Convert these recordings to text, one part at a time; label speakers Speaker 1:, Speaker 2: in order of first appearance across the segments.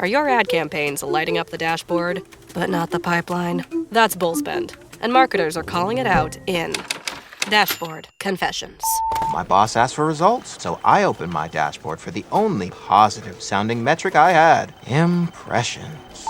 Speaker 1: Are your ad campaigns lighting up the dashboard, but not the pipeline? That's bullspend, and marketers are calling it out in Dashboard Confessions.
Speaker 2: My boss asked for results, so I opened my dashboard for the only positive-sounding metric I had: impressions.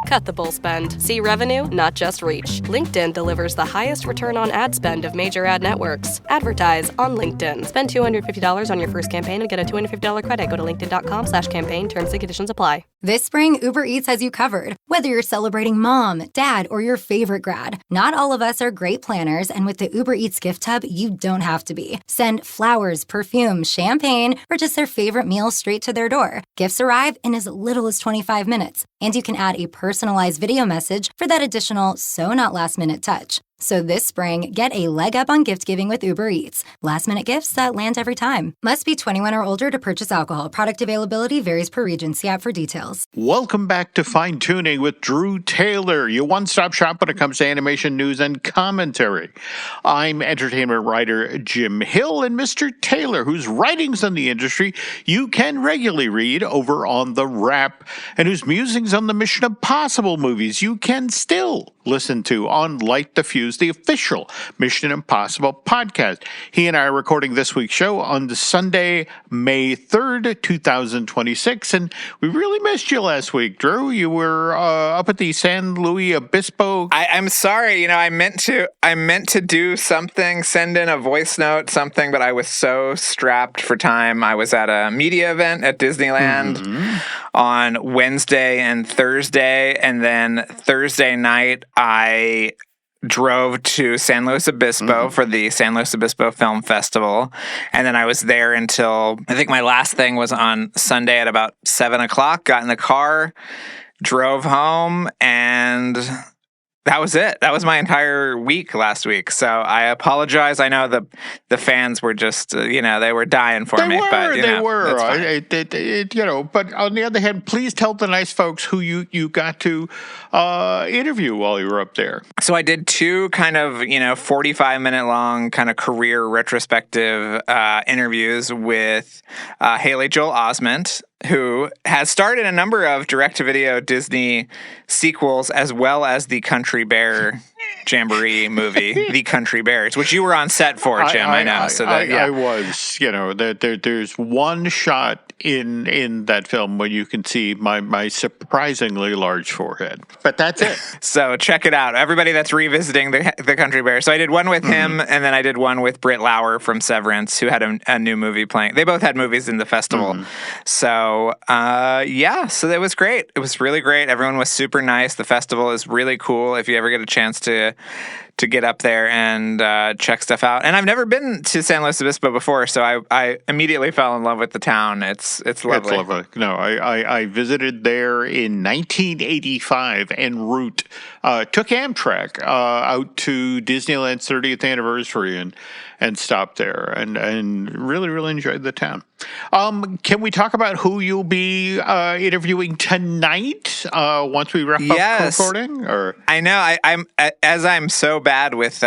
Speaker 1: Cut the bull spend. See revenue, not just reach. LinkedIn delivers the highest return on ad spend of major ad networks. Advertise on LinkedIn. Spend $250 on your first campaign and get a $250 credit. Go to linkedin.com/campaign. Terms and conditions apply.
Speaker 3: This spring, Uber Eats has you covered. Whether you're celebrating mom, dad, or your favorite grad, not all of us are great planners, and with the Uber Eats gift hub, you don't have to be. Send flowers, perfume, champagne, or just their favorite meal straight to their door. Gifts arrive in as little as 25 minutes, and you can add a personalized video message for that additional so-not-last-minute touch. So this spring, get a leg up on gift giving with Uber Eats. Last-minute gifts that land every time. Must be 21 or older to purchase alcohol. Product availability varies per region. See app for details.
Speaker 4: Welcome back to Fine Tuning with Drew Taylor, your one-stop shop when it comes to animation news and commentary. I'm entertainment writer Jim Hill, and Mr. Taylor, whose writings on the industry you can regularly read over on The Wrap, and whose musings on the Mission Impossible movies you can still listen to on Light the Fuse, the official Mission Impossible podcast. He and I are recording this week's show on the Sunday, May 3rd, 2026, and we really missed you last week, Drew. You were up at the San Luis Obispo.
Speaker 5: I'm sorry, I meant to do something, send in a voice note, something, but I was so strapped for time. I was at a media event at Disneyland on Wednesday and Thursday, and then Thursday night I drove to San Luis Obispo for the San Luis Obispo Film Festival. And then I was there until, I think my last thing was on Sunday at about 7 o'clock, got in the car, drove home, and that was it. That was my entire week last week. So I apologize. I know the fans were just, they were dying for me. But
Speaker 4: But on the other hand, please tell the nice folks who you got to interview while you were up there.
Speaker 5: So I did two kind of, 45-minute long kind of career retrospective interviews with Haley Joel Osment, who has starred in a number of direct-to-video Disney sequels, as well as the Country Bear Jamboree movie, The Country Bears, which you were on set for, Jim. I know.
Speaker 4: I was. There's one shot in that film where you can see my surprisingly large forehead, but that's it.
Speaker 5: So check it out, everybody that's revisiting the Country Bear. So I did one with him, and then I did one with Britt Lauer from Severance, who had a new movie playing. They both had movies in the festival. So so it was great. It was really great. Everyone was super nice. The festival is really cool. If you ever get a chance to get up there and check stuff out. And I've never been to San Luis Obispo before, so I immediately fell in love with the town. It's lovely.
Speaker 4: It's lovely. No, I visited there in 1985 en route. Took Amtrak out to Disneyland's 30th anniversary and stopped there and really, really enjoyed the town. Can we talk about who you'll be interviewing tonight once we wrap up recording? Or
Speaker 5: I know I'm so bad with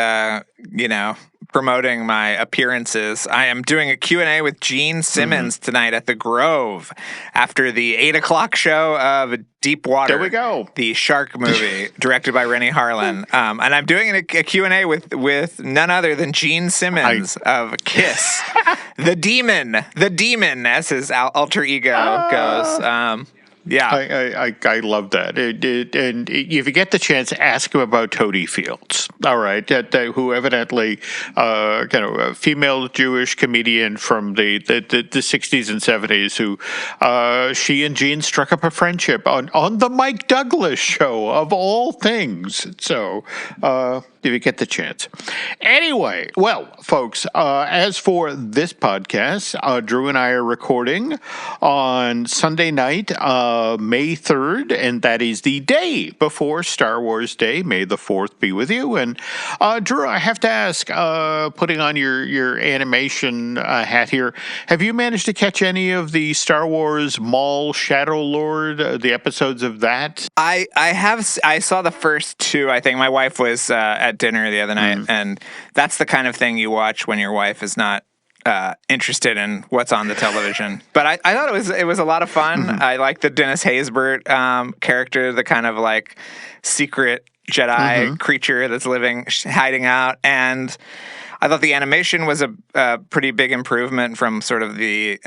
Speaker 5: promoting my appearances. I am doing a Q&A with Gene Simmons tonight at the Grove after the 8 o'clock show of Deep Water.
Speaker 4: There we go.
Speaker 5: The shark movie directed by Rennie Harlan. And I'm doing a Q&A with none other than Gene Simmons of Kiss. The demon, as his alter ego goes.
Speaker 4: Yeah, I love that. And if you get the chance, ask him about Toady Fields. All right, who evidently, a female Jewish comedian from the 60s and 70s, who she and Gene struck up a friendship on the Mike Douglas show of all things. So, if you get the chance. Anyway, well, folks, as for this podcast, Drew and I are recording on Sunday night, May 3rd, and that is the day before Star Wars Day. May the 4th be with you. And Drew, I have to ask, putting on your animation hat here, have you managed to catch any of the Star Wars Maul Shadow Lord, the episodes of that?
Speaker 5: I saw the first two. I think my wife was at dinner the other night, and that's the kind of thing you watch when your wife is not interested in what's on the television. But I thought it was a lot of fun. I like the Dennis Haysbert character, the kind of like secret Jedi creature that's hiding out. And I thought the animation was a pretty big improvement from sort of the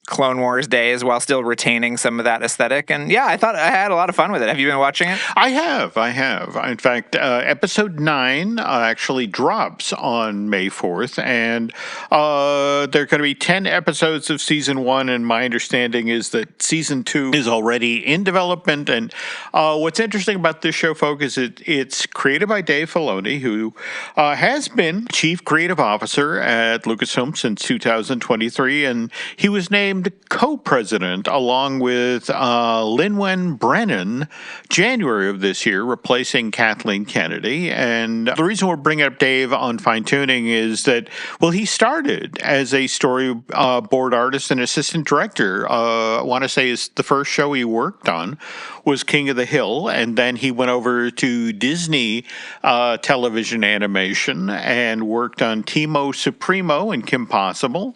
Speaker 5: Clone Wars days while still retaining some of that aesthetic. And yeah, I thought I had a lot of fun with it. Have you been watching it?
Speaker 4: I have. In fact, episode 9 actually drops on May 4th, and there are going to be 10 episodes of season 1, and my understanding is that season 2 is already in development. And what's interesting about this show, folks, is it's created by Dave Filoni, who has been chief creative officer at Lucasfilm since 2023, and he was named co-president along with Lin-Wen Brennan January of this year, replacing Kathleen Kennedy. And the reason we're bringing up Dave on fine-tuning is that, well, he started as a storyboard artist and assistant director. I want to say the first show he worked on was King of the Hill, and then he went over to Disney television animation and worked on Timo Supremo and Kim Possible.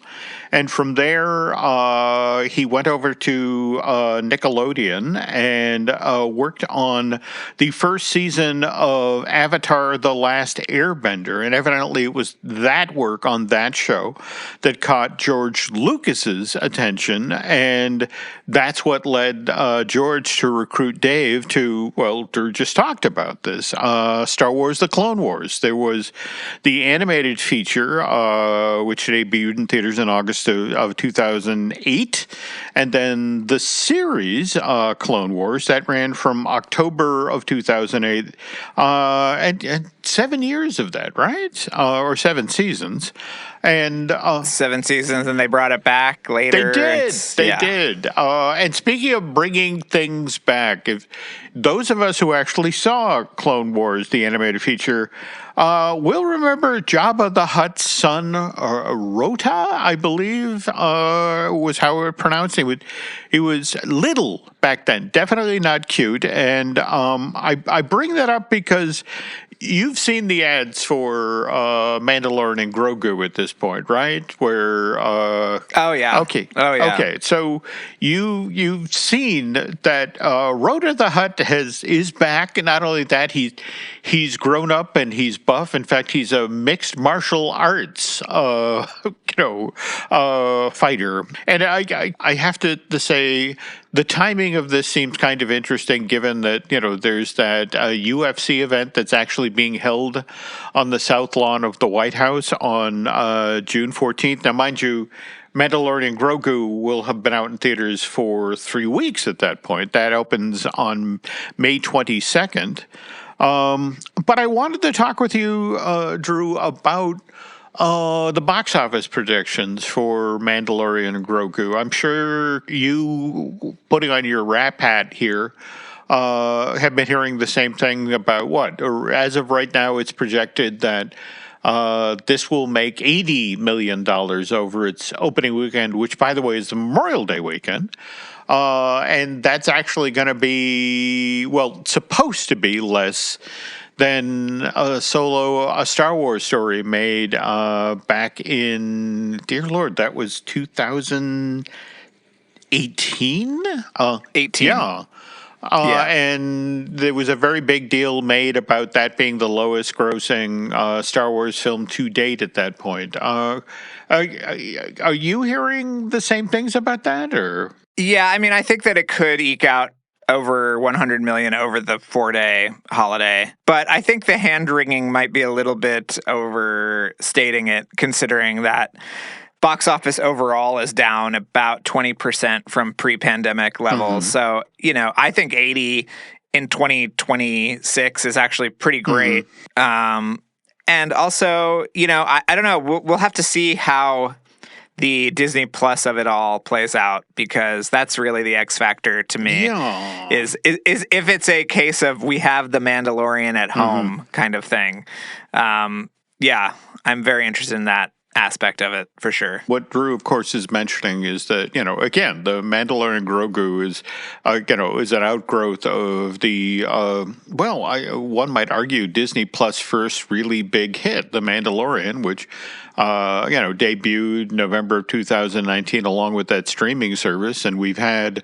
Speaker 4: And from there, he went over to Nickelodeon and worked on the first season of Avatar: The Last Airbender. And evidently it was that work on that show that caught George Lucas's attention. And that's what led George to recruit Dave to, well, Drew just talked about this, Star Wars: The Clone Wars. There was the animated feature, which debuted in theaters in August of 2008, and then the series Clone Wars that ran from October of 2008, and 7 years of that, right? Or 7 seasons. And
Speaker 5: 7 seasons, and they brought it back later.
Speaker 4: They did. And speaking of bringing things back, if those of us who actually saw Clone Wars, the animated feature, will remember Jabba the Hutt's son, Rota, I believe, was how we pronounced it. He was little back then, definitely not cute. And I bring that up because you've seen the ads for Mandalorian Grogu at this point, right? Where
Speaker 5: oh yeah.
Speaker 4: Okay. So you've seen that Rota the Hutt is back, and not only that, he's grown up and he's buff. In fact, he's a mixed martial arts fighter. And I have to say, the timing of this seems kind of interesting, given that, there's that UFC event that's actually being held on the south lawn of the White House on June 14th. Now, mind you, Mandalorian Grogu will have been out in theaters for 3 weeks at that point. That opens on May 22nd. But I wanted to talk with you, Drew, about the box office predictions for Mandalorian Grogu. I'm sure you, putting on your rap hat here, have been hearing the same thing about what? Or as of right now, it's projected that this will make $80 million over its opening weekend, which, by the way, is the Memorial Day weekend. And that's actually going to be, supposed to be less than a Star Wars story made back in, dear Lord, that was 2018?
Speaker 5: 18.
Speaker 4: Yeah. And there was a very big deal made about that being the lowest grossing Star Wars film to date at that point. Are you hearing the same things about that, or?
Speaker 5: Yeah, I mean, I think that it could eke out over 100 million over the 4-day holiday. But I think the hand-wringing might be a little bit overstating it, considering that box office overall is down about 20% from pre-pandemic levels. So, I think 80 in 2026 is actually pretty great. And also, I don't know, we'll have to see how the Disney Plus of it all plays out, because that's really the X factor to me.
Speaker 4: Yeah.
Speaker 5: Is if it's a case of we have the Mandalorian at home kind of thing. I'm very interested in that. aspect of it for sure.
Speaker 4: What Drew, of course, is mentioning is that, again, the Mandalorian Grogu is, is an outgrowth of the, one might argue Disney Plus first really big hit, The Mandalorian, which, debuted November of 2019 along with that streaming service. And we've had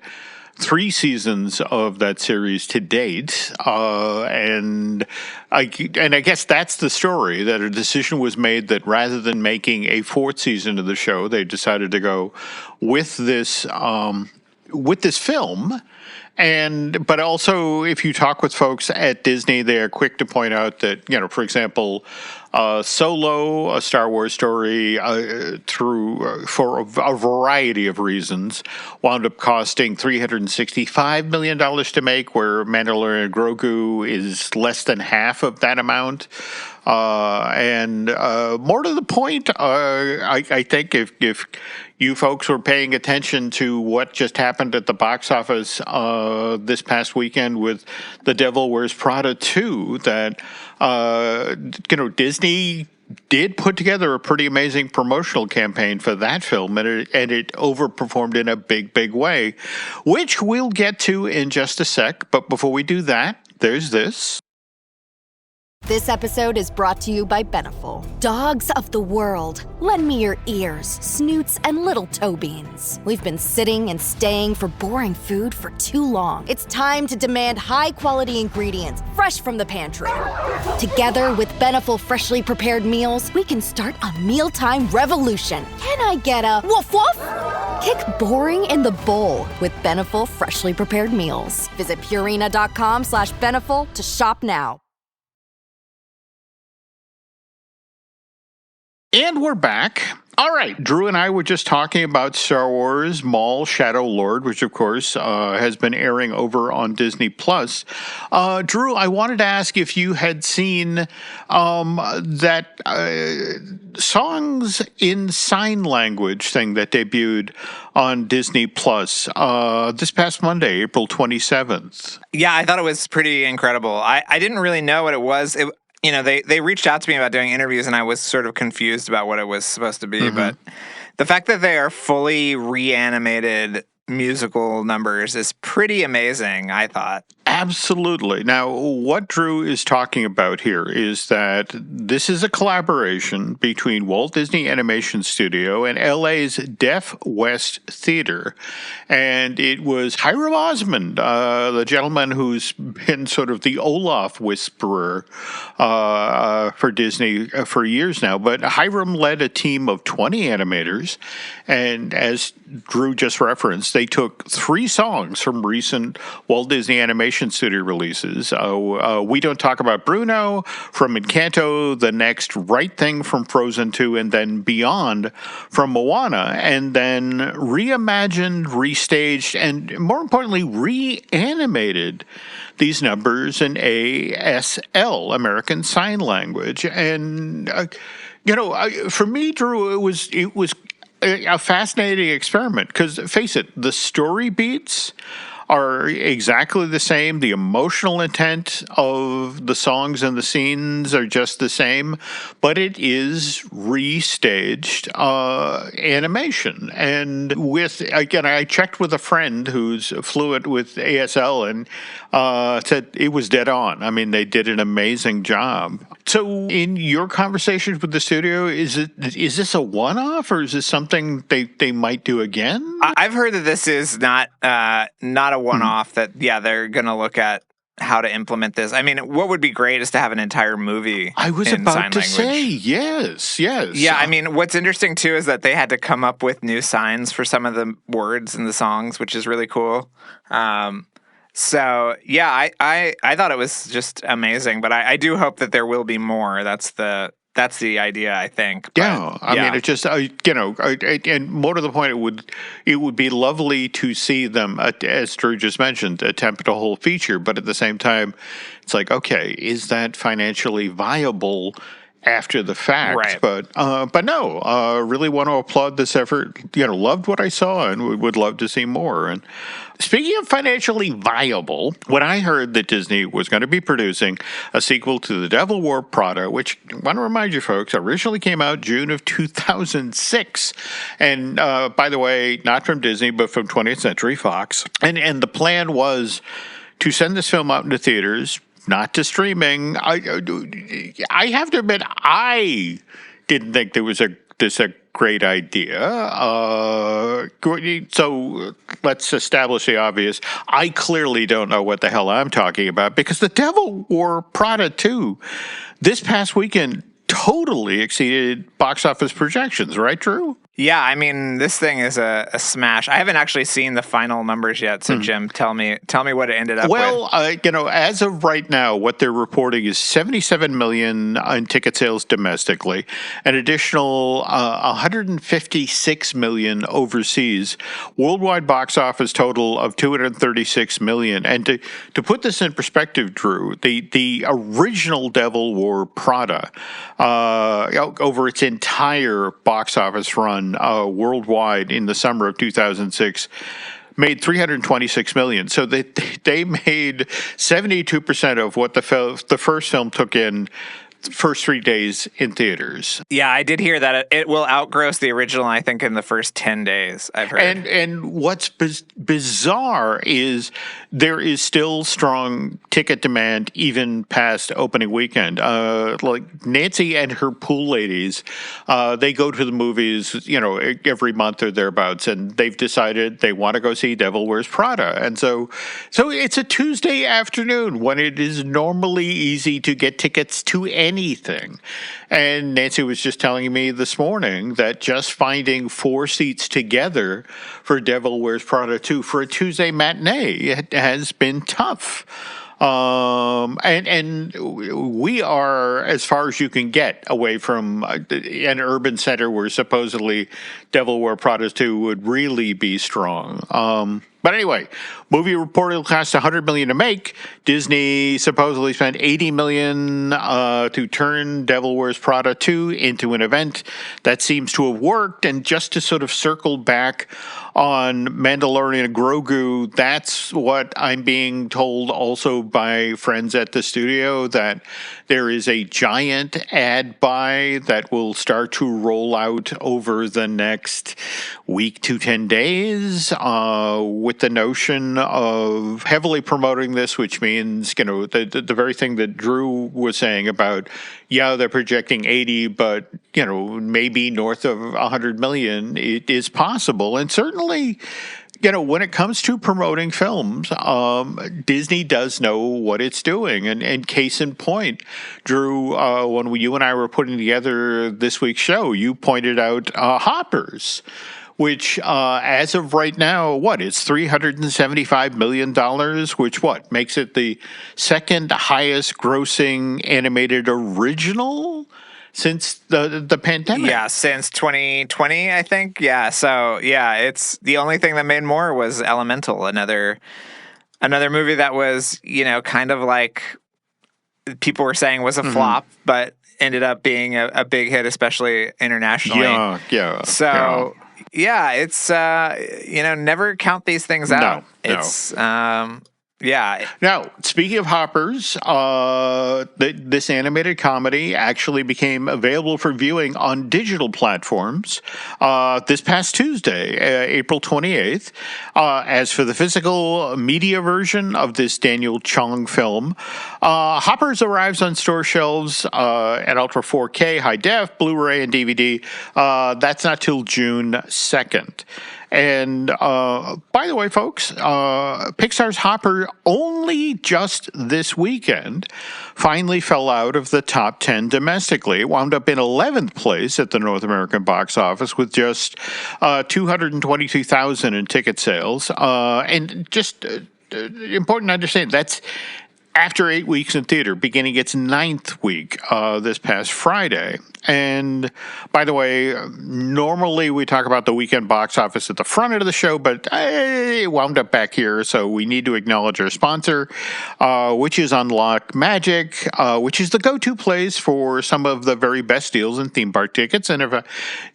Speaker 4: 3 seasons of that series to date, and I guess that's the story, that a decision was made that rather than making a 4th season of the show, they decided to go with this film. But also, if you talk with folks at Disney, they are quick to point out that, for example, Solo, a Star Wars story, for a variety of reasons, wound up costing $365 million to make, where Mandalorian Grogu is less than half of that amount. And more to the point, I think if you folks were paying attention to what just happened at the box office this past weekend with The Devil Wears Prada 2, that Disney did put together a pretty amazing promotional campaign for that film, and it overperformed in a big, big way, which we'll get to in just a sec. But before we do that, there's this.
Speaker 6: This episode is brought to you by Beneful. Dogs of the world, lend me your ears, snoots, and little toe beans. We've been sitting and staying for boring food for too long. It's time to demand high-quality ingredients, fresh from the pantry. Together with Beneful freshly prepared meals, we can start a mealtime revolution. Can I get a woof woof? Kick boring in the bowl with Beneful freshly prepared meals. Visit Purina.com/Beneful to shop now.
Speaker 4: And we're back. All right, Drew and I were just talking about Star Wars Maul Shadow Lord, which, of course, has been airing over on Disney+. Drew, I wanted to ask if you had seen that songs in sign language thing that debuted on Disney+ this past Monday, April 27th.
Speaker 5: Yeah, I thought it was pretty incredible. I didn't really know what it was. They reached out to me about doing interviews, and I was sort of confused about what it was supposed to be. Mm-hmm. But the fact that they are fully reanimated musical numbers is pretty amazing, I thought.
Speaker 4: Absolutely. Now, what Drew is talking about here is that this is a collaboration between Walt Disney Animation Studio and LA's Deaf West Theater. And it was Hiram Osmond, the gentleman who's been sort of the Olaf whisperer for Disney for years now. But Hiram led a team of 20 animators. And as Drew just referenced, they took 3 songs from recent Walt Disney Animation Studio releases. We Don't Talk About Bruno from Encanto, the next Right Thing from Frozen 2, and then Beyond from Moana, and then reimagined, restaged, and more importantly, reanimated these numbers in ASL, American Sign Language. And, for me, Drew, it was a fascinating experiment, because face it, the story beats are exactly the same. The emotional intent of the songs and the scenes are just the same, but it is restaged animation. And I checked with a friend who's fluent with ASL and said it was dead on. I mean, they did an amazing job. So in your conversations with the studio, is this a one-off, or is this something they might do again?
Speaker 5: I've heard that this is not a one-off, that, they're going to look at how to implement this. I mean, what would be great is to have an entire movie
Speaker 4: I was
Speaker 5: in
Speaker 4: about
Speaker 5: sign
Speaker 4: to
Speaker 5: language.
Speaker 4: say, yes.
Speaker 5: Yeah, I mean, what's interesting, too, is that they had to come up with new signs for some of the words in the songs, which is really cool. So, yeah, I thought it was just amazing, but I do hope that there will be more. That's the idea, I think. But,
Speaker 4: yeah, I mean, it just, and more to the point, it would be lovely to see them, as Drew just mentioned, attempt a whole feature, but at the same time, it's like, okay, is that financially viable? after the fact.
Speaker 5: Right.
Speaker 4: But no, really want to applaud this effort. Loved what I saw and would love to see more. And speaking of financially viable, when I heard that Disney was going to be producing a sequel to The Devil Wore Prada, which I want to remind you folks, originally came out June of 2006. And by the way, not from Disney, but from 20th Century Fox. And the plan was to send this film out into theaters, not to streaming. I have to admit, I didn't think there was this a great idea. So let's establish the obvious. I clearly don't know what the hell I'm talking about, because The Devil Wore Prada 2 this past weekend totally exceeded box office projections, right, Drew?
Speaker 5: Yeah, I mean, this thing is a smash. I haven't actually seen the final numbers yet, so Jim, tell me what it ended up with.
Speaker 4: Well, as of right now, what they're reporting is 77 million in ticket sales domestically, an additional 156 million overseas, worldwide box office total of 236 million. And to put this in perspective, Drew, the original Devil Wore Prada, over its entire box office run worldwide in the summer of 2006, made 326 million. So they made 72% of what the first film took in the first 3 days in theaters.
Speaker 5: Yeah, I did hear that it will outgross the original, I think, in the first 10 days, I've heard.
Speaker 4: And what's bizarre is there is still strong ticket demand even past opening weekend. Like Nancy and her pool ladies, they go to the movies, every month or thereabouts, and they've decided they want to go see Devil Wears Prada. And so it's a Tuesday afternoon when it is normally easy to get tickets to anything. And Nancy was just telling me this morning that just finding 4 seats together for Devil Wears Prada 2 for a Tuesday matinee has been tough. And we are as far as you can get away from an urban center where supposedly Devil Wore Prada 2 would really be strong. But anyway, movie reportedly cost $100 million to make. Disney supposedly spent $80 million to turn Devil Wears Prada 2 into an event that seems to have worked. And just to sort of circle back on Mandalorian Grogu, that's what I'm being told also by friends at the studio, that there is a giant ad buy that will start to roll out over the next week to 10 days, with the notion of heavily promoting this, which means, the very thing that Drew was saying about, they're projecting 80, but, maybe north of 100 million, it is possible. And certainly, when it comes to promoting films, Disney does know what it's doing. And case in point, Drew, when you and I were putting together this week's show, you pointed out Hoppers, which as of right now, it's $375 million, which makes it the second highest grossing animated original since the pandemic.
Speaker 5: Yeah, since 2020, I think. Yeah, so it's the only thing that made more was Elemental, another movie that was, kind of like people were saying was a flop, but ended up being a big hit, especially internationally.
Speaker 4: Yeah.
Speaker 5: So it's never count these things out.
Speaker 4: No.
Speaker 5: It's
Speaker 4: Yeah. Now, speaking of Hoppers, this animated comedy actually became available for viewing on digital platforms this past Tuesday, April 28th. As for the physical media version of this Daniel Chong film, Hoppers arrives on store shelves at Ultra 4K, High Def, Blu-ray, and DVD. That's not till June 2nd. And by the way, folks, Pixar's Hopper only just this weekend finally fell out of the top 10 domestically. It wound up in 11th place at the North American box office with just 222,000 in ticket sales. And just important to understand, that's after 8 weeks in theater, beginning its 9th week this past Friday. And by the way, normally we talk about the weekend box office at the front of the show, but I wound up back here, so we need to acknowledge our sponsor, which is Unlock Magic, which is the go-to place for some of the very best deals in theme park tickets. And if a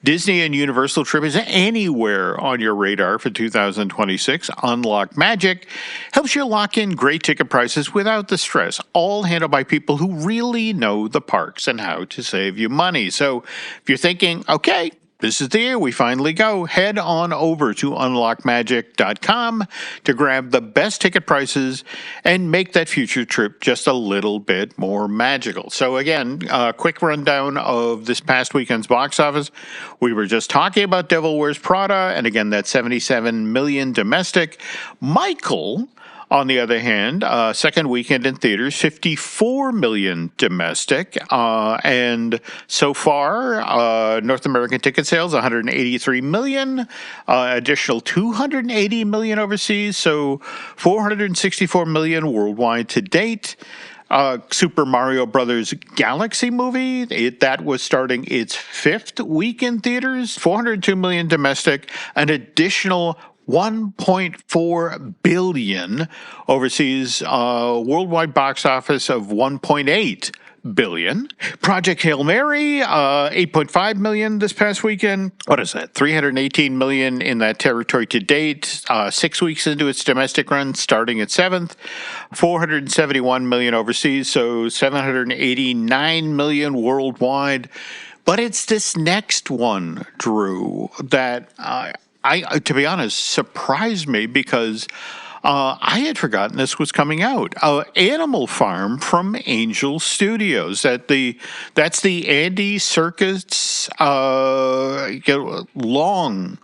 Speaker 4: Disney and Universal trip is anywhere on your radar for 2026, Unlock Magic helps you lock in great ticket prices without the stress, all handled by people who really know the parks and how to save you money. So if you're thinking, okay, this is the year we finally go, head on over to unlockmagic.com to grab the best ticket prices and make that future trip just a little bit more magical. So again, a quick rundown of this past weekend's box office. We were just talking about Devil Wears Prada, and again, that's $77 million domestic. Michael, on the other hand, second weekend in theaters, $54 million domestic. And so far, North American ticket sales, $183 million. Additional $280 million overseas, so $464 million worldwide to date. Super Mario Brothers Galaxy movie, that was starting its fifth week in theaters, $402 million domestic, an additional $1.4 billion overseas, worldwide box office of $1.8 billion. Project Hail Mary, $8.5 million this past weekend. What is that? $318 million in that territory to date. 6 weeks into its domestic run, starting at seventh. $471 million overseas, so $789 million worldwide. But it's this next one, Drew, that I, to be honest, surprised me because I had forgotten this was coming out. Animal Farm from Angel Studios. That's the Andy Serkis long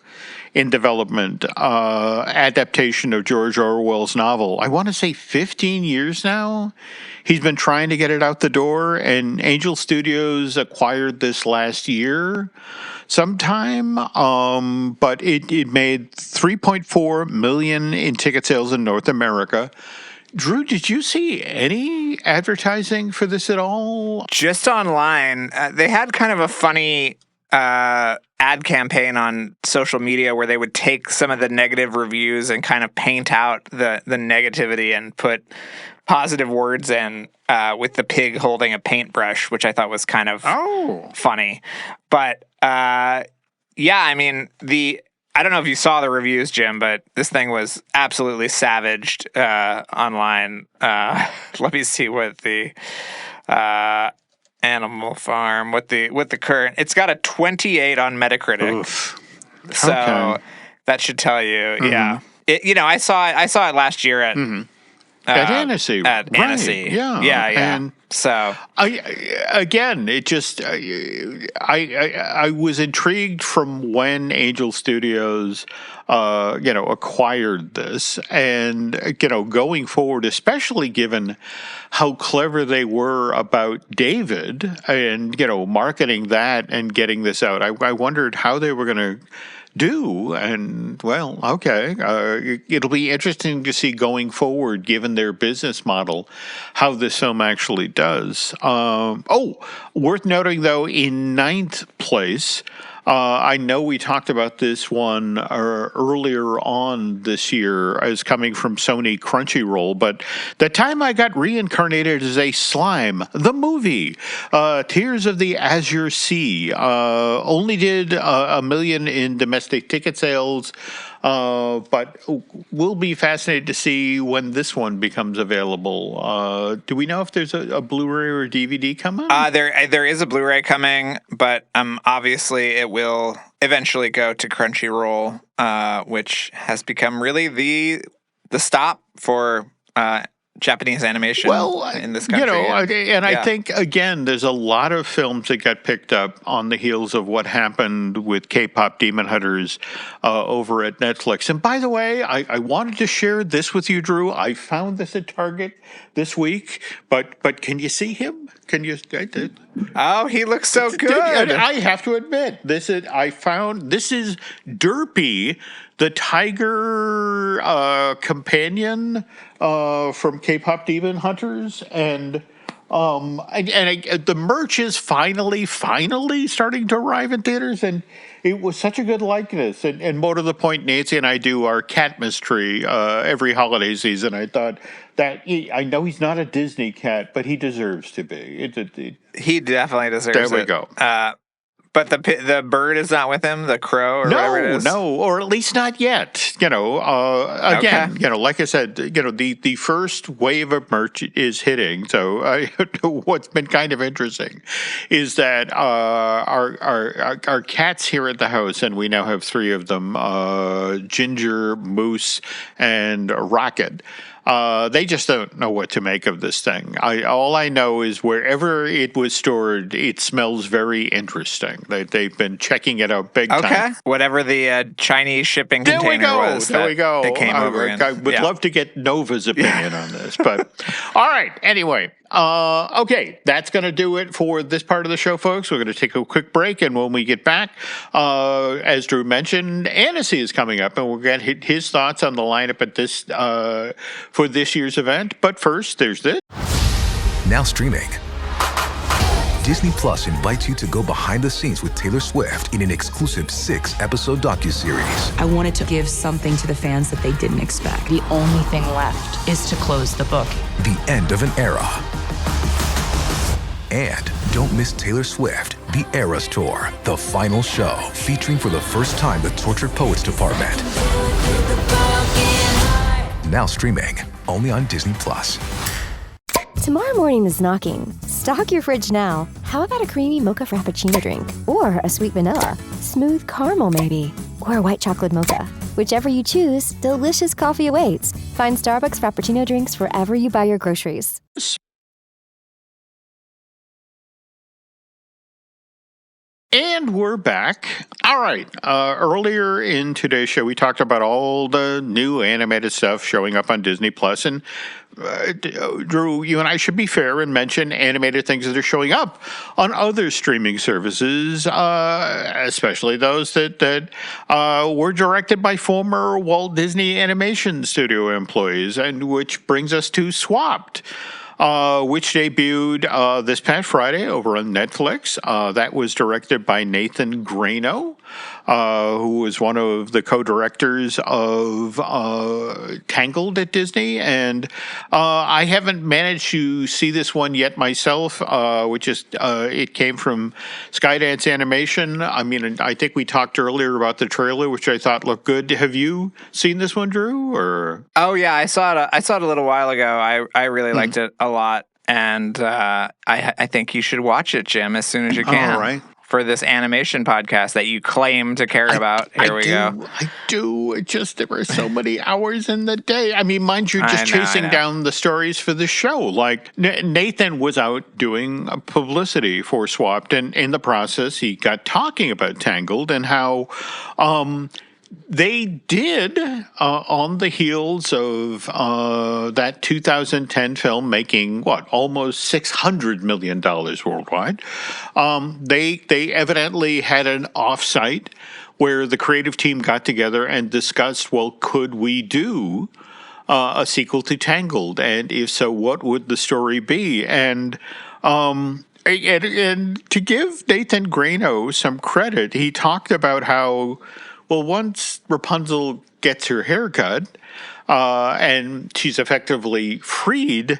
Speaker 4: in development adaptation of George Orwell's novel. I want to say 15 years now. He's been trying to get it out the door, and Angel Studios acquired this last year sometime, but it made $3.4 million in ticket sales in North America. Drew, did you see any advertising for this at all?
Speaker 5: Just online. They had kind of a funny ad campaign on social media where they would take some of the negative reviews and kind of paint out the negativity and put positive words in with the pig holding a paintbrush, which I thought was kind of funny. But yeah, I mean, I don't know if you saw the reviews, Jim, but this thing was absolutely savaged online. Let me see what the Animal Farm, what the current. It's got a 28 on Metacritic. Oof. So that should tell you, yeah. I saw it last year at
Speaker 4: Annecy.
Speaker 5: At
Speaker 4: right.
Speaker 5: Annecy.
Speaker 4: Yeah.
Speaker 5: And so
Speaker 4: I was intrigued from when Angel Studios acquired this, and going forward, especially given how clever they were about David and marketing that and getting this out. I wondered how they were going to do, and well, okay, it'll be interesting to see going forward, given their business model, how this film actually does. Worth noting though, in ninth place, I know we talked about this one earlier on this year as coming from Sony Crunchyroll, but the time I got reincarnated as a slime, the movie, Tears of the Azure Sea, only did $1 million in domestic ticket sales, but we'll be fascinated to see when this one becomes available. Do we know if there's a Blu-ray or a DVD coming?
Speaker 5: There is a Blu-ray coming, but obviously it will eventually go to Crunchyroll, which has become really the stop for Japanese animation in this country.
Speaker 4: I think, again, there's a lot of films that got picked up on the heels of what happened with K-pop Demon Hunters over at Netflix. And by the way, I wanted to share this with you, Drew. I found this at Target this week, but can you see him? Can you?
Speaker 5: Oh, he looks so good.
Speaker 4: I have to admit, this is Derpy, the tiger companion from K-pop Demon Hunters, and The merch is finally starting to arrive in theaters, and it was such a good likeness. And more to the point, Nancy and I do our cat mystery every holiday season. I thought that I know he's not a Disney cat, but he deserves to be.
Speaker 5: He definitely deserves it.
Speaker 4: There we go.
Speaker 5: But the bird is not with him, the crow or whatever it is?
Speaker 4: No, or at least not yet. Again, like I said, the first wave of merch is hitting. So what's been kind of interesting is that our cats here at the house, and we now have 3 of them, Ginger, Moose, and Rocket. They just don't know what to make of this thing. All I know is wherever it was stored, it smells very interesting. They've been checking it out big time.
Speaker 5: Okay. Whatever the Chinese shipping container was.
Speaker 4: There we go.
Speaker 5: It came over in.
Speaker 4: I would love to get Nova's opinion on this. But all right. Anyway. Okay, that's going to do it for this part of the show, folks. We're going to take a quick break, and when we get back, as Drew mentioned, Annecy is coming up, and we'll get his thoughts on the lineup at this for this year's event. But first, there's this.
Speaker 7: Now streaming. Disney Plus invites you to go behind the scenes with Taylor Swift in an exclusive 6-episode docuseries.
Speaker 8: I wanted to give something to the fans that they didn't expect. The only thing left is to close the book.
Speaker 7: The end of an era. And don't miss Taylor Swift, The Eras Tour, the final show, featuring for the first time the Tortured Poets Department. Now streaming, only on Disney Plus.
Speaker 9: Tomorrow morning is knocking. Stock your fridge now. How about a creamy mocha frappuccino drink? Or a sweet vanilla? Smooth caramel, maybe? Or a white chocolate mocha? Whichever you choose, delicious coffee awaits. Find Starbucks Frappuccino drinks wherever you buy your groceries.
Speaker 4: And we're back. All right. Earlier in today's show, we talked about all the new animated stuff showing up on Disney Plus, and Drew, you and I should be fair and mention animated things that are showing up on other streaming services, especially those that were directed by former Walt Disney Animation Studio employees, and which brings us to Swapped. Which debuted this past Friday over on Netflix. That was directed by Nathan Grano, who was one of the co-directors of Tangled at Disney. And I haven't managed to see this one yet myself, which is it came from Skydance Animation. I mean, I think we talked earlier about the trailer, which I thought looked good. Have you seen this one, Drew? Or
Speaker 5: oh yeah, I saw it. I saw it a little while ago. I really liked it a lot, and I think you should watch it, Jim, as soon as you can.
Speaker 4: All right.
Speaker 5: For this animation podcast that you claim to care about. Here we go.
Speaker 4: I do. It just, there are so many hours in the day. I mean, mind you, just chasing down the stories for the show. Like, Nathan was out doing publicity for Swapped, and in the process, he got talking about Tangled and how they did, on the heels of that 2010 film making, almost $600 million worldwide, they evidently had an offsite where the creative team got together and discussed, could we do a sequel to Tangled? And if so, what would the story be? And to give Nathan Grano some credit, he talked about how, once Rapunzel gets her hair cut and she's effectively freed,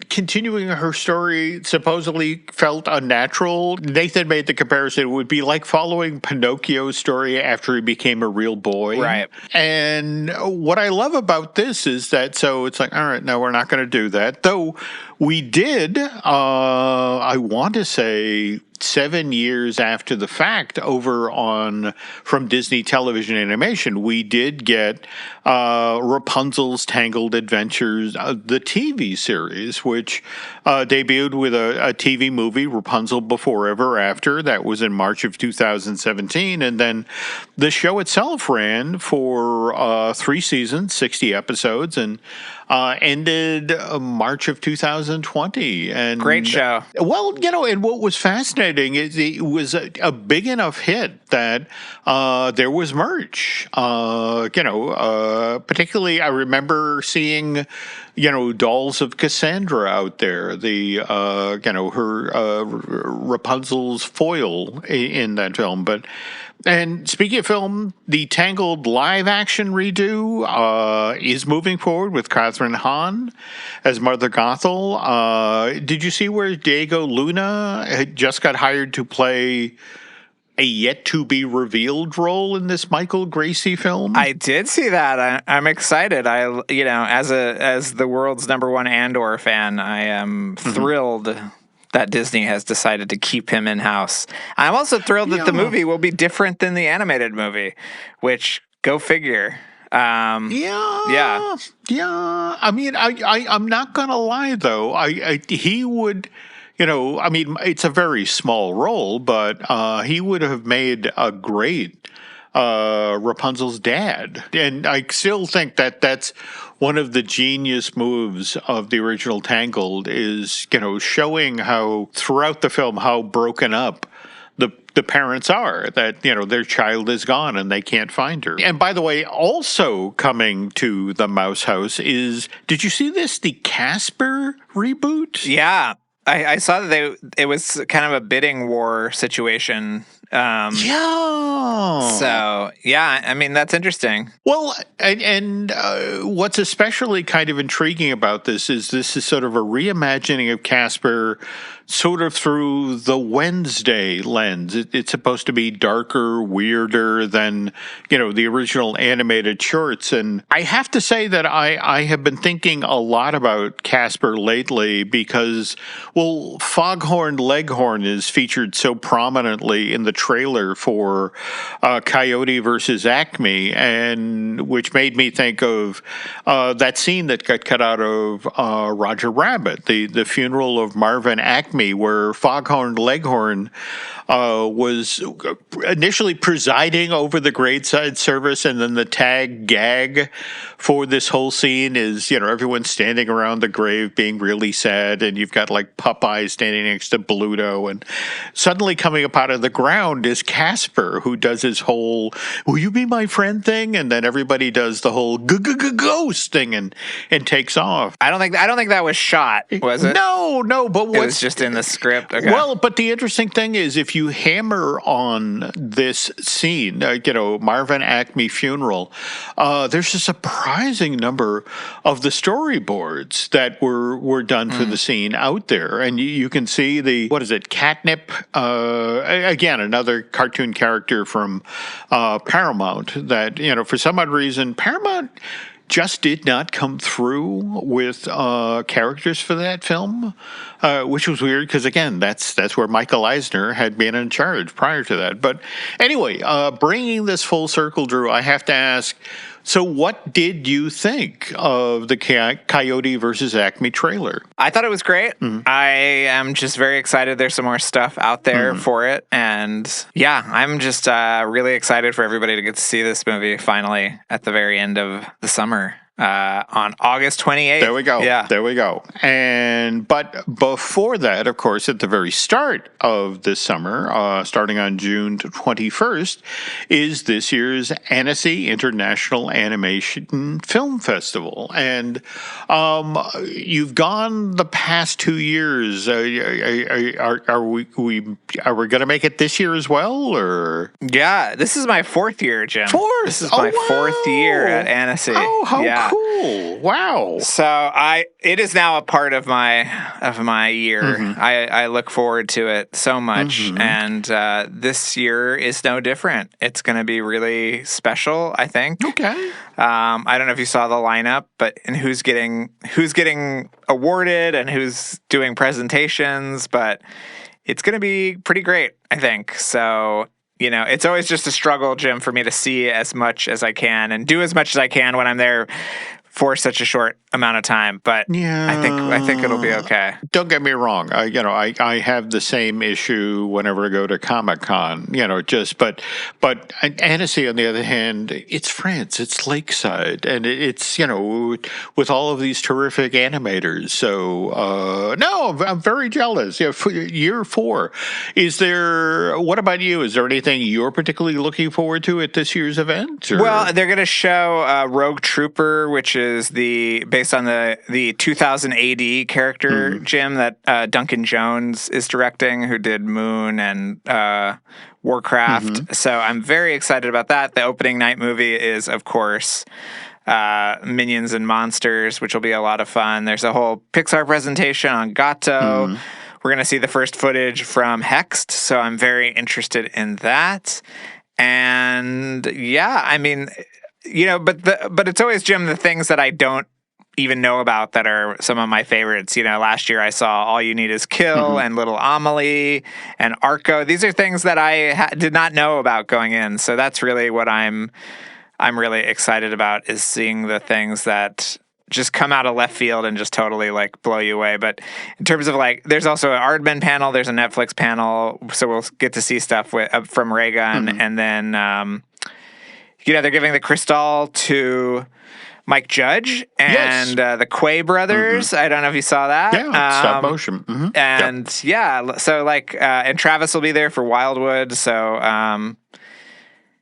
Speaker 4: continuing her story supposedly felt unnatural. Nathan made the comparison. It would be like following Pinocchio's story after he became a real boy.
Speaker 5: Right.
Speaker 4: And what I love about this is that, so it's like, all right, no, we're not going to do that. Though we did, I want to say, 7 years after the fact, over on from Disney Television Animation, we did get Rapunzel's Tangled Adventures, the TV series, which debuted with a TV movie, Rapunzel Before Ever After. That was in March of 2017. And then the show itself ran for 3 seasons, 60 episodes, and ended March of 2020. And
Speaker 5: great show.
Speaker 4: Well, and what was fascinating is it was a big enough hit that there was merch. Particularly I remember seeing, dolls of Cassandra out there. Her Rapunzel's foil in that film. And speaking of film, the Tangled live-action redo is moving forward with Catherine Hahn as Mother Gothel. Did you see where Diego Luna had just got hired to play a yet-to-be-revealed role in this Michael Gracie film?
Speaker 5: I did see that. I'm excited. As the world's number one Andor fan, I am thrilled that Disney has decided to keep him in-house. I'm also thrilled that the movie will be different than the animated movie, which, go figure.
Speaker 4: I mean, I'm not going to lie, though. He would... it's a very small role, but he would have made a great Rapunzel's dad. And I still think that that's one of the genius moves of the original Tangled is, showing how throughout the film how broken up the parents are, that, their child is gone and they can't find her. And by the way, also coming to the Mouse House is, did you see this? The Casper reboot?
Speaker 5: Yeah. I saw that it was kind of a bidding war situation. So, yeah, I mean, that's interesting.
Speaker 4: Well, and what's especially kind of intriguing about this is sort of a reimagining of Casper sort of through the Wednesday lens. It's supposed to be darker, weirder than, the original animated shorts. And I have to say that I have been thinking a lot about Casper lately because, well, Foghorn Leghorn is featured so prominently in the trailer for Coyote versus Acme, and which made me think of that scene that got cut out of Roger Rabbit, the funeral of Marvin Acme, where Foghorn Leghorn was initially presiding over the graveside service, and then the gag for this whole scene is, everyone standing around the grave being really sad, and you've got like Popeye standing next to Bluto, and suddenly coming up out of the ground is Casper, who does his whole "will you be my friend" thing, and then everybody does the whole ghost thing and takes off.
Speaker 5: I don't think that was shot, was it?
Speaker 4: No, but
Speaker 5: it was just in the script. Okay.
Speaker 4: Well, but the interesting thing is, if you hammer on this scene, Marvin Acme funeral, there's a surprising number of the storyboards that were done for the scene out there, and you can see Catnip, again, another cartoon character from Paramount that, for some odd reason, Paramount just did not come through with characters for that film, which was weird because, again, that's where Michael Eisner had been in charge prior to that. But anyway, bringing this full circle, Drew, I have to ask, so what did you think of the Coyote versus Acme trailer?
Speaker 5: I thought it was great. Mm-hmm. I am just very excited there's some more stuff out there for it. And yeah, I'm just really excited for everybody to get to see this movie finally at the very end of the summer. On August 28th.
Speaker 4: There we go.
Speaker 5: Yeah.
Speaker 4: There we go. But before that, of course, at the very start of this summer, starting on June 21st, is this year's Annecy International Animation Film Festival. And you've gone the past 2 years. Are we going to make it this year as well? Or
Speaker 5: yeah, this is my fourth year, Jim. This is my fourth year at Annecy.
Speaker 4: Oh, how cool! Wow.
Speaker 5: So it is now a part of my year. Mm-hmm. I look forward to it so much, and this year is no different. It's going to be really special, I think.
Speaker 4: Okay.
Speaker 5: I don't know if you saw the lineup, and who's getting awarded and who's doing presentations, but it's going to be pretty great, I think. So. It's always just a struggle, Jim, for me to see as much as I can and do as much as I can when I'm there for such a short amount of time, but yeah, I think it'll be okay.
Speaker 4: Don't get me wrong. I have the same issue whenever I go to Comic-Con, but Annecy, on the other hand, it's France, it's lakeside, and it's, with all of these terrific animators. So, no, I'm very jealous. Year 4. What about you? Is there anything you're particularly looking forward to at this year's event? Or?
Speaker 5: Well, they're going to show Rogue Trooper, which is is based on the 2000 AD character, Jim, that Duncan Jones is directing, who did Moon and Warcraft. So I'm very excited about that. The opening night movie is, of course, Minions and Monsters, which will be a lot of fun. There's a whole Pixar presentation on Gato. We're going to see the first footage from Hexed, so I'm very interested in that. And yeah, I mean, but it's always, Jim, the things that I don't even know about that are some of my favorites. Last year I saw All You Need Is Kill and Little Amelie and Arco. These are things that I did not know about going in. So that's really what I'm really excited about, is seeing the things that just come out of left field and just totally blow you away. But in terms of there's also an Aardman panel, there's a Netflix panel, so we'll get to see stuff from Raygun, and then they're giving the Crystal to Mike Judge and the Quay brothers. I don't know if you saw that.
Speaker 4: Yeah, stop motion.
Speaker 5: And so and Travis will be there for Wildwood. So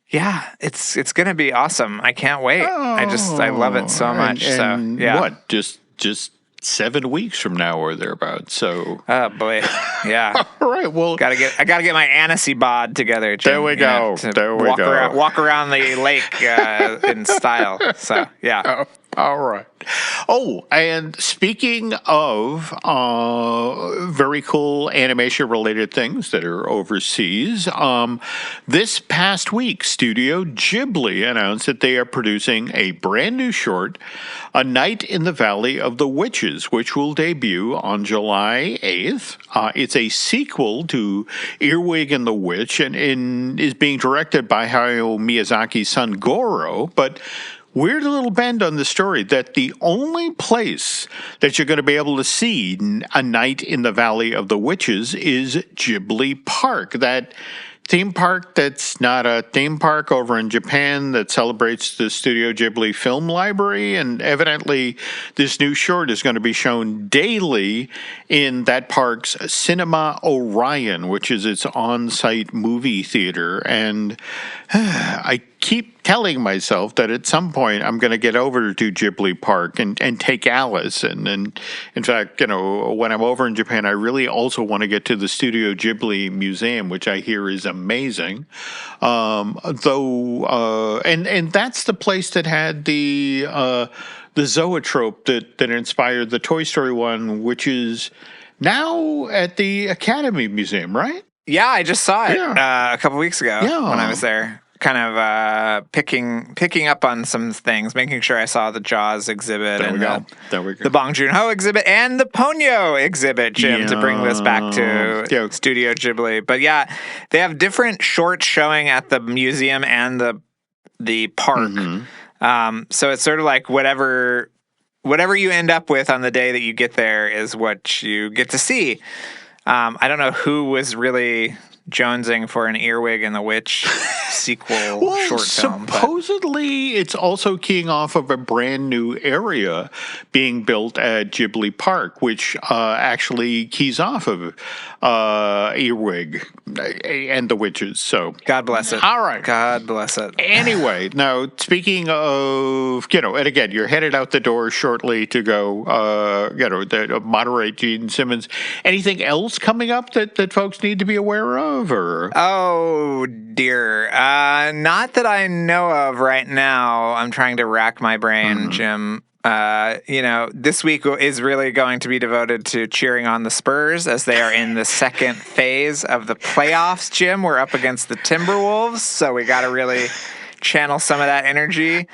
Speaker 5: yeah, it's gonna be awesome. I can't wait. I love it so much.
Speaker 4: And what? Just 7 weeks from now or thereabouts. So
Speaker 5: oh boy, yeah.
Speaker 4: All right. Well,
Speaker 5: I gotta get my Annecy bod together. Jim,
Speaker 4: there we go.
Speaker 5: Walk around the lake in style. So yeah.
Speaker 4: All right. Oh, and speaking of very cool animation-related things that are overseas, this past week, Studio Ghibli announced that they are producing a brand new short, A Night in the Valley of the Witches, which will debut on July 8th. It's a sequel to Earwig and the Witch and is being directed by Hayao Miyazaki's son Goro, but weird little bend on the story that the only place that you're going to be able to see A Night in the Valley of the Witches is Ghibli Park, that theme park that's not a theme park over in Japan that celebrates the Studio Ghibli film library. And evidently this new short is going to be shown daily in that park's Cinema Orion, which is its on-site movie theater. And I keep telling myself that at some point I'm going to get over to Ghibli Park and take Alice. And in fact, when I'm over in Japan, I really also want to get to the Studio Ghibli Museum, which I hear is amazing. And that's the place that had the zoetrope that inspired the Toy Story one, which is now at the Academy Museum, right?
Speaker 5: Yeah, I just saw it a couple weeks ago when I was there. Kind of picking up on some things, making sure I saw the Jaws exhibit the Bong Joon-ho exhibit and the Ponyo exhibit, Jim, to bring this back to Studio Ghibli. But yeah, they have different shorts showing at the museum and the park. So it's sort of like whatever you end up with on the day that you get there is what you get to see. I don't know who was really jonesing for an Earwig and the Witch sequel short film.
Speaker 4: Supposedly, it's also keying off of a brand new area being built at Ghibli Park, which actually keys off of Earwig and the Witches. So
Speaker 5: God bless it.
Speaker 4: All right.
Speaker 5: God bless it.
Speaker 4: Anyway, now speaking of, and again, you're headed out the door shortly to go, moderate Gene Simmons. Anything else coming up that folks need to be aware of? Or?
Speaker 5: Oh, dear. Not that I know of right now. I'm trying to rack my brain, Jim. This week is really going to be devoted to cheering on the Spurs as they are in the second phase of the playoffs, Jim. We're up against the Timberwolves, so we got to really channel some of that energy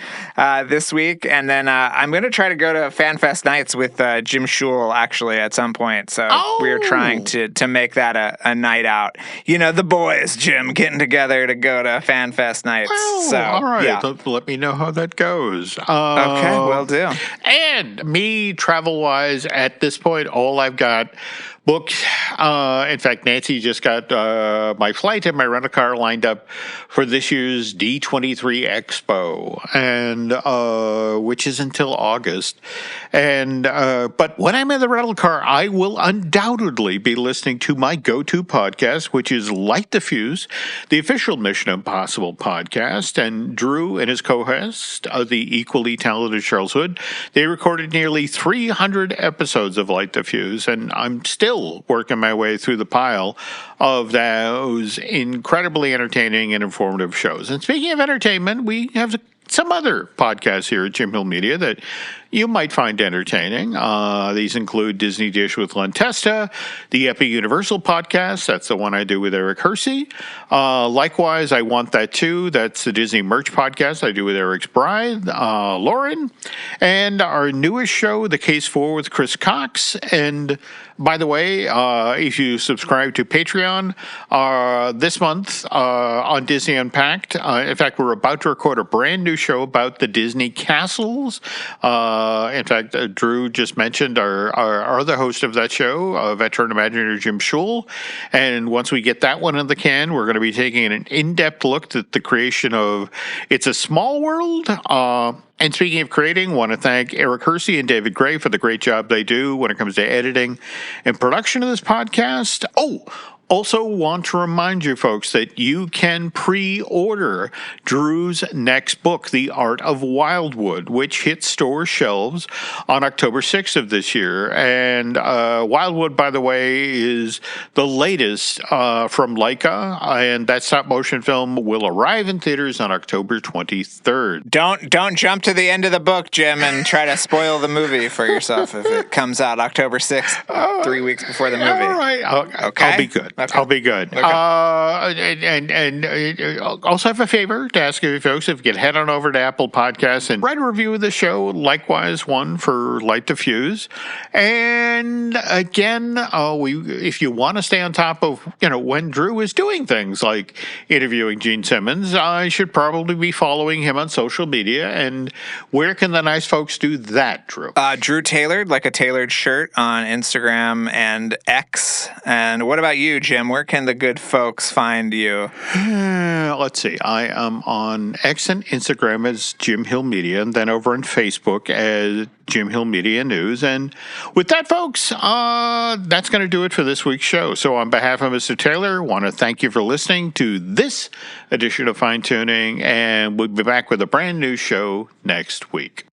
Speaker 5: this week. And then I'm going to try to go to FanFest nights with Jim Schul, actually, at some point. So we're trying to make that a night out. The boys, Jim, getting together to go to FanFest nights.
Speaker 4: All right. Let me know how that goes.
Speaker 5: Okay, will do.
Speaker 4: And me, travel-wise, at this point, all I've got book. In fact, Nancy just got my flight and my rental car lined up for this year's D23 Expo, and which is until August. And but when I'm in the rental car, I will undoubtedly be listening to my go-to podcast, which is Light the Fuse, the official Mission Impossible podcast. And Drew and his co-host, the equally talented Charles Hood, they recorded nearly 300 episodes of Light the Fuse, and I'm still working my way through the pile of those incredibly entertaining and informative shows. And speaking of entertainment, we have some other podcasts here at Jim Hill Media that you might find entertaining. These include Disney Dish with Len Testa, the Epic Universal podcast. That's the one I do with Eric Hersey. Likewise, I Want That Too. That's the Disney Merch podcast I do with Eric's bride, Lauren. And our newest show, The Case 4 with Chris Cox. And by the way, if you subscribe to Patreon this month on Disney Unpacked, in fact, we're about to record a brand new show about the Disney castles. In fact, Drew just mentioned our other host of that show, veteran Imagineer Jim Schul. And once we get that one in the can, we're going to be taking an in-depth look at the creation of It's a Small World. And speaking of creating, I want to thank Eric Hersey and David Gray for the great job they do when it comes to editing and production of this podcast. Also want to remind you folks that you can pre-order Drew's next book, The Art of Wildwood, which hits store shelves on October 6th of this year. And Wildwood, by the way, is the latest from Laika, and that stop-motion film will arrive in theaters on October 23rd.
Speaker 5: Don't jump to the end of the book, Jim, and try to spoil the movie for yourself if it comes out October 6th, 3 weeks before the movie.
Speaker 4: All right.
Speaker 5: Okay.
Speaker 4: I'll be good.
Speaker 5: Okay.
Speaker 4: I'll be good.
Speaker 5: Okay.
Speaker 4: And also have a favor to ask you folks, if you could head on over to Apple Podcasts and write a review of the show, likewise one for Light the Fuse. And again, if you want to stay on top of, when Drew is doing things like interviewing Gene Simmons, I should probably be following him on social media. And where can the nice folks do that, Drew?
Speaker 5: Drew Tailored, like a tailored shirt on Instagram and X. And what about you, Jim? Where can the good folks find you?
Speaker 4: Let's see. I am on X and Instagram as Jim Hill Media, and then over on Facebook as Jim Hill Media News. And with that, folks, that's going to do it for this week's show. So on behalf of Mr. Taylor, I want to thank you for listening to this edition of Fine Tuning, and we'll be back with a brand new show next week.